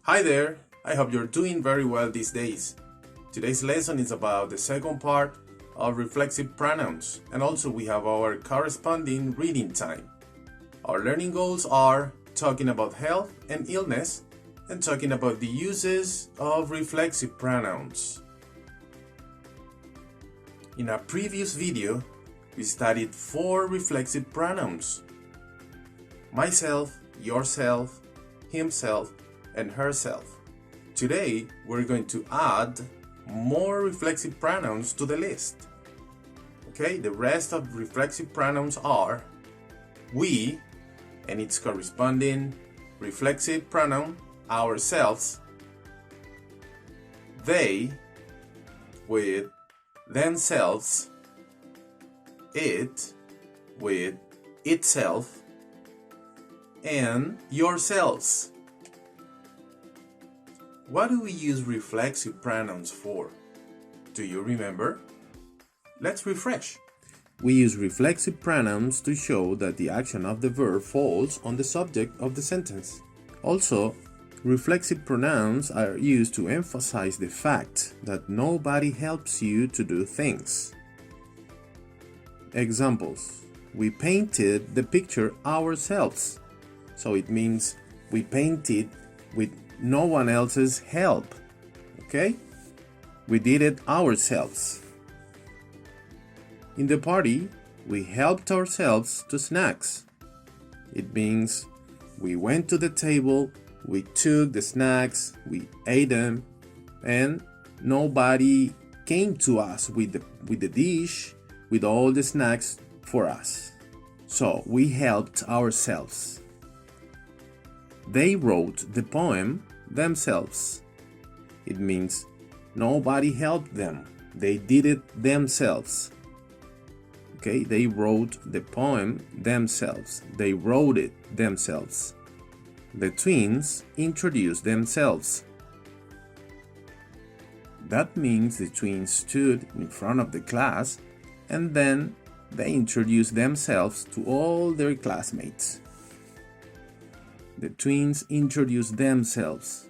Hi there, I hope you're doing very well these days. Today's lesson is about the second part of reflexive pronouns, and also we have our corresponding reading time. Our learning goals are talking about health and illness and talking about the uses of reflexive pronouns. In a previous video, we studied 4 reflexive pronouns: myself, yourself, himself, and herself. Today, we're going to add more reflexive pronouns to the list. Okay, the rest of reflexive pronouns are we and its corresponding reflexive pronoun ourselves, they with themselves, it with itself, and yourselves. What do we use reflexive pronouns for? Do you remember? Let's refresh. We use reflexive pronouns to show that the action of the verb falls on the subject of the sentence. Also, reflexive pronouns are used to emphasize the fact that nobody helps you to do things. Examples: we painted the picture ourselves. So it means we painted with no one else's help. Okay? We did it ourselves. In the party, we helped ourselves to snacks. It means we went to the table, we took the snacks, we ate them, and nobody came to us with the dish, with all the snacks for us. So we helped ourselves. They wrote the poem themselves. It means nobody helped them. They did it themselves. Okay, they wrote the poem themselves. They wrote it themselves. The twins introduced themselves. That means the twins stood in front of the class and then they introduced themselves to all their classmates. The twins introduced themselves.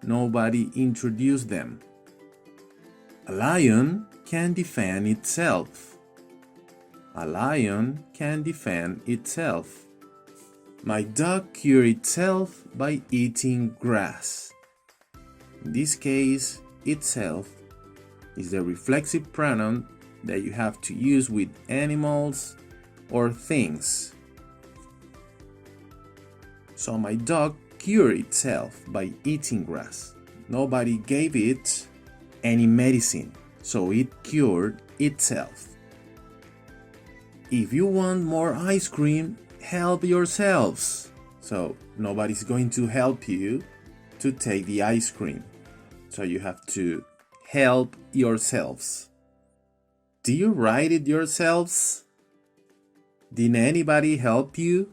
Nobody introduced them. A lion can defend itself. A lion can defend itself. My dog cured itself by eating grass. In this case, itself is the reflexive pronoun that you have to use with animals or things. So my dog cured itself by eating grass. Nobody gave it any medicine, so it cured itself. If you want more ice cream, help yourselves. So nobody's going to help you to take the ice cream. So you have to help yourselves. Do you write it yourselves? Did anybody help you?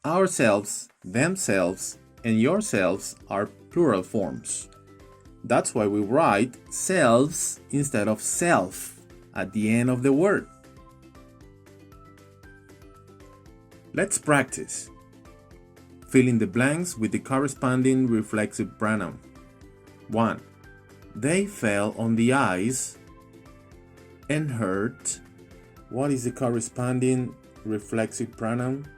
Ourselves, themselves, and yourselves are plural forms. That's why we write selves instead of self at the end of the word. Let's practice. Fill in the blanks with the corresponding reflexive pronoun. 1. They fell on the ice and hurt. What is the corresponding reflexive pronoun?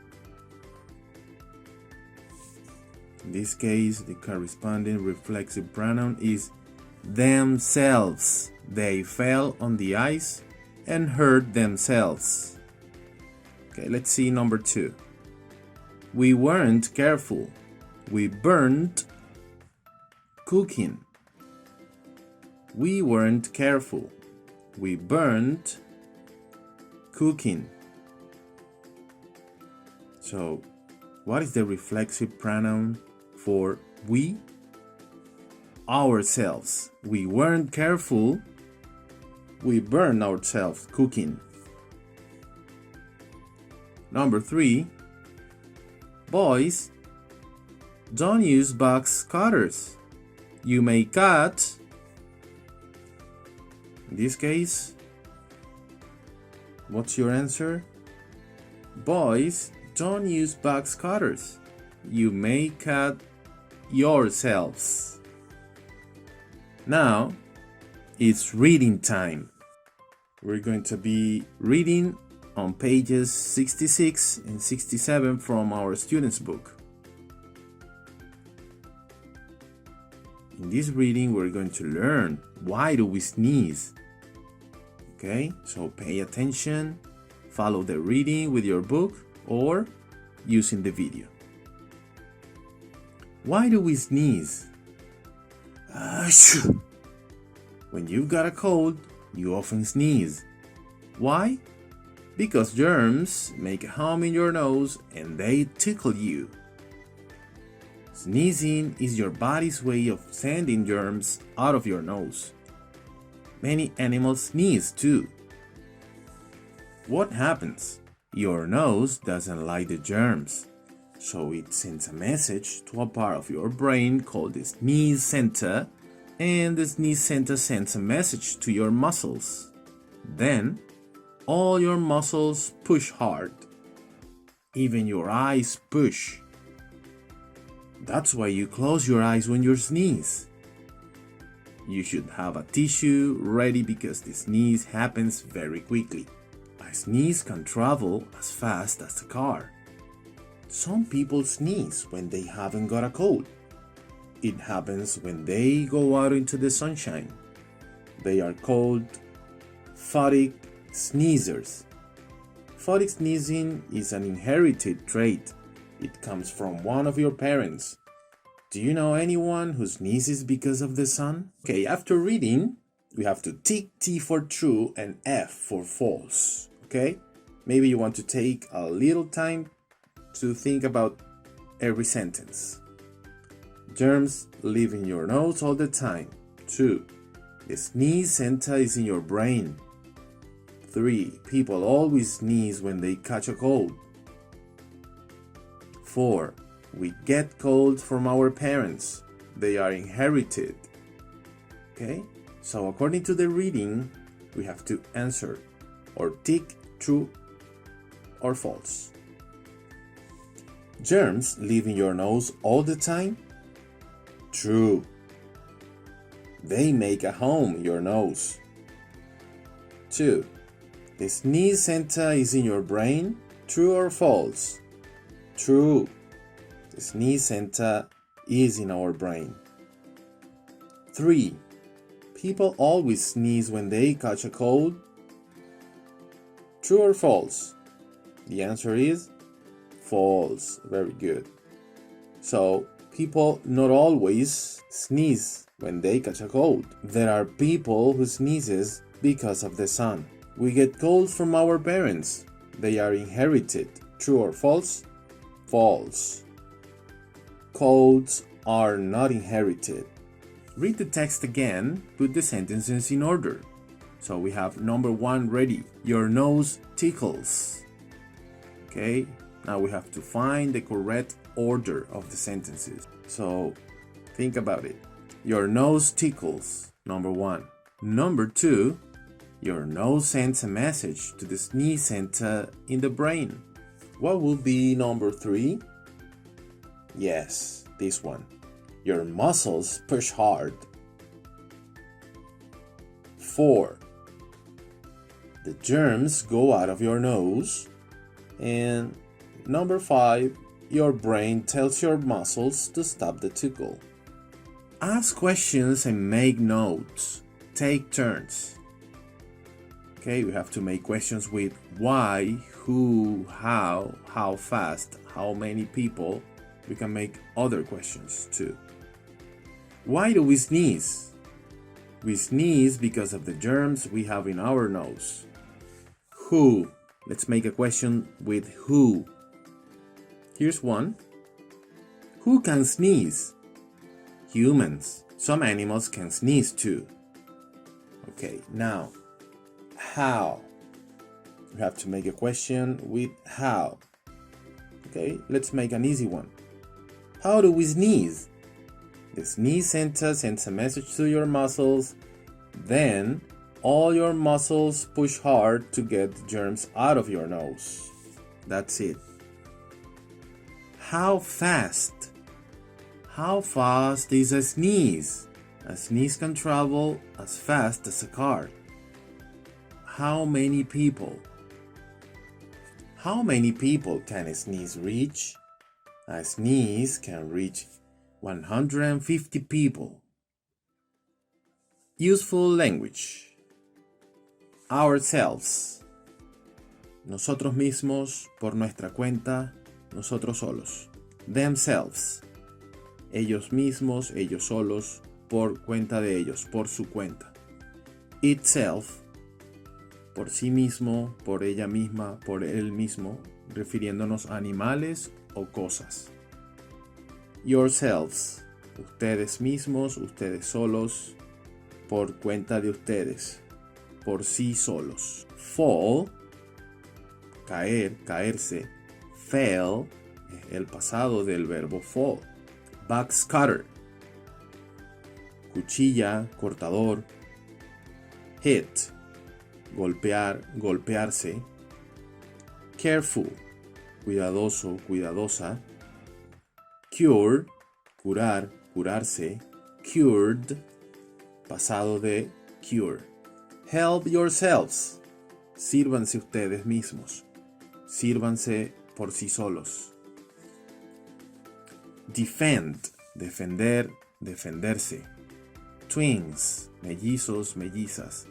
In this case, the corresponding reflexive pronoun is themselves. They fell on the ice and hurt themselves. Okay, let's see number 2. We weren't careful. We burned cooking. We weren't careful. We burned cooking. So, what is the reflexive pronoun for we? Ourselves. We weren't careful. We burned ourselves cooking. Number 3. Boys, don't use box cutters. You may cut. In this case, what's your answer? Boys, don't use box cutters. You may cut yourselves. Now, it's reading time. We're going to be reading on pages 66 and 67 from our student's book. In this reading, we're going to learn why do we sneeze. Okay, so pay attention, follow the reading with your book or using the video. Why do we sneeze? When you've got a cold, you often sneeze. Why? Because germs make a home in your nose and they tickle you. Sneezing is your body's way of sending germs out of your nose. Many animals sneeze too. What happens? Your nose doesn't like the germs, so it sends a message to a part of your brain called the sneeze center, and the sneeze center sends a message to your muscles. Then, all your muscles push hard. Even your eyes push. That's why you close your eyes when you sneeze. You should have a tissue ready because the sneeze happens very quickly. A sneeze can travel as fast as a car. Some people sneeze when they haven't got a cold. It happens when they go out into the sunshine. They are called photic sneezers. Photic sneezing is an inherited trait. It comes from one of your parents. Do you know anyone who sneezes because of the sun? Okay, after reading, we have to tick T for true and F for false. Okay? Maybe you want to take a little time to think about every sentence. Germs live in your nose all the time. 2. The sneeze center is in your brain. 3. People always sneeze when they catch a cold. 4. We get colds from our parents. They are inherited. Okay? So according to the reading, we have to answer or tick true or false. Germs live in your nose all the time? True. They make a home in your nose. 2. The sneeze center is in your brain? True or false? True. The sneeze center is in our brain. 3. People always sneeze when they catch a cold? True or false? The answer is false. Very good. So, people not always sneeze when they catch a cold. There are people who sneezes because of the sun. We get colds from our parents. They are inherited. True or false? False. Colds are not inherited. Read the text again, put the sentences in order. So we have number 1 ready. Your nose tickles. Okay, now we have to find the correct order of the sentences. So think about it. Your nose tickles, number 1. Number 2, your nose sends a message to the sneeze center in the brain. What will be number 3? Yes, this one. Your muscles push hard. 4. The germs go out of your nose. And number 5, your brain tells your muscles to stop the tickle. Ask questions and make notes. Take turns. Okay, we have to make questions with why, who, how fast, how many people. We can make other questions too. Why do we sneeze? We sneeze because of the germs we have in our nose. Who? Let's make a question with who. Here's one. Who can sneeze? Humans. Some animals can sneeze too. Okay, now, how? We have to make a question with how. Okay, let's make an easy one. How do we sneeze? The sneeze center sends a message to your muscles. Then, all your muscles push hard to get the germs out of your nose. That's it. How fast? How fast is a sneeze? A sneeze can travel as fast as a car. How many people? How many people can a sneeze reach? A sneeze can reach 150 people. Useful language. Ourselves. Nosotros mismos, por nuestra cuenta, nosotros solos. Themselves. Ellos mismos, ellos solos, por cuenta de ellos, por su cuenta. Itself. Por sí mismo, por ella misma, por él mismo, refiriéndonos a animales o cosas. Yourselves. Ustedes mismos, ustedes solos, por cuenta de ustedes, por sí solos. Fall. Caer, caerse. Fell es el pasado del verbo fall. Backscatter. Cuchilla, cortador. Hit. Golpear, golpearse. Careful. Cuidadoso, cuidadosa. Cure. Curar, curarse. Cured. Pasado de cure. Help yourselves. Sírvanse ustedes mismos. Sírvanse por sí solos. Defend, defender, defenderse. Twins, mellizos, mellizas.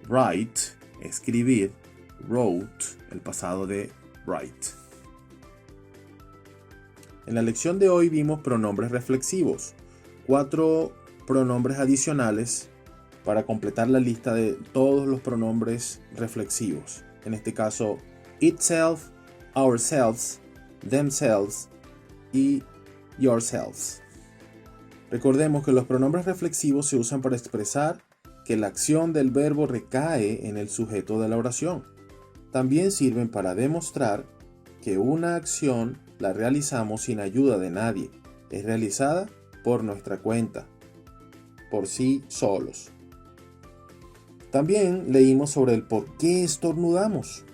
Write, escribir. Wrote, el pasado de write. En la lección de hoy vimos pronombres reflexivos. 4 pronombres adicionales para completar la lista de todos los pronombres reflexivos. En este caso, itself, ourselves, themselves y yourselves. Recordemos que los pronombres reflexivos se usan para expresar que la acción del verbo recae en el sujeto de la oración. También sirven para demostrar que una acción la realizamos sin ayuda de nadie. Es realizada por nuestra cuenta, por sí solos. También leímos sobre el por qué estornudamos.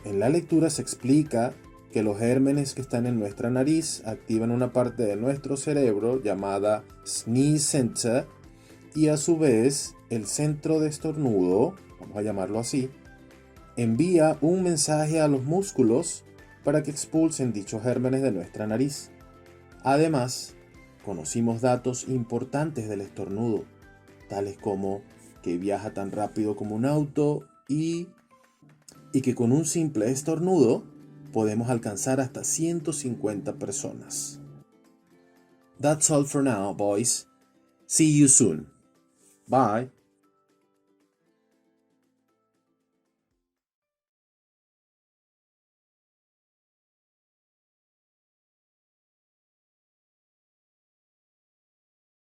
En la lectura se explica que los gérmenes que están en nuestra nariz activan una parte de nuestro cerebro llamada sneeze center y a su vez el centro de estornudo, vamos a llamarlo así, envía un mensaje a los músculos para que expulsen dichos gérmenes de nuestra nariz. Además, conocimos datos importantes del estornudo, tales como que viaja tan rápido como un auto y que con un simple estornudo podemos alcanzar hasta 150 personas. That's all for now, boys. See you soon. Bye.